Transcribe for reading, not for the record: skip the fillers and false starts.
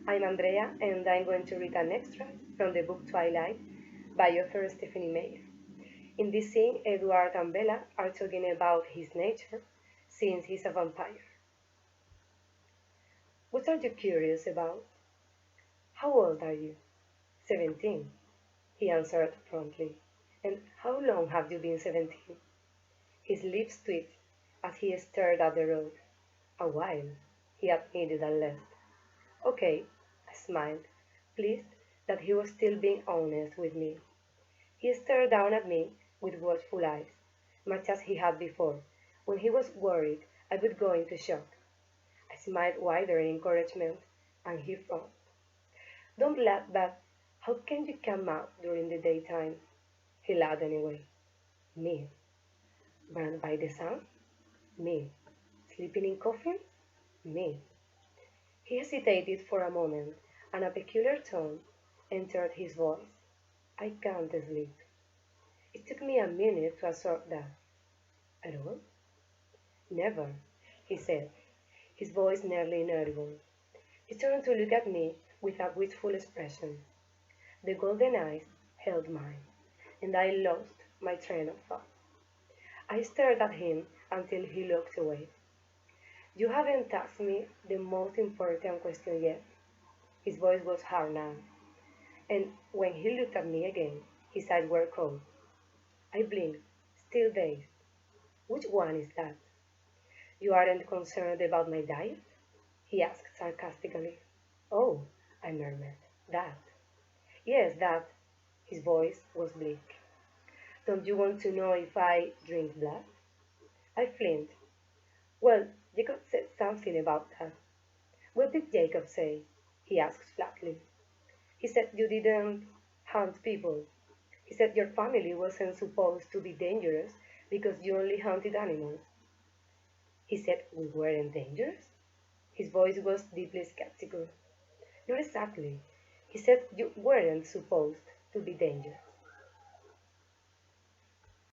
I'm Andrea, and I'm going to read an extract from the book Twilight by author Stephanie Meyer. In this scene, Edward and Bella are talking about his nature, since he's a vampire. What are you curious about? How old are you? 17, he answered promptly. And how long have you been 17? His lips twitched as he stared at the road. A while, he admitted at last. Okay, I smiled, pleased that he was still being honest with me. He stared down at me with watchful eyes, much as he had before, when he was worried I would go into shock. I smiled wider in encouragement, and he frowned. Don't laugh, but how can you come out during the daytime? He laughed anyway. Me, burned by the sun? Me, sleeping in coffins? Me. He hesitated for a moment, and a peculiar tone entered his voice. I can't sleep. It took me a minute to absorb that. At all? Never, he said, his voice nearly inaudible. He turned to look at me with a wistful expression. The golden eyes held mine, and I lost my train of thought. I stared at him until he looked away. You haven't asked me the most important question yet. His voice was hard now, and when he looked at me again, his eyes were cold. I blinked, still dazed. Which one is that? You aren't concerned about my diet? He asked sarcastically. Oh, I murmured. That. Yes, that. His voice was bleak. Don't you want to know if I drink blood? I flinched. Well, Jacob said something about that. What did Jacob say? He asked flatly. He said you didn't hunt people. He said your family wasn't supposed to be dangerous because you only hunted animals. He said we weren't dangerous? His voice was deeply skeptical. Not exactly. He said you weren't supposed to be dangerous.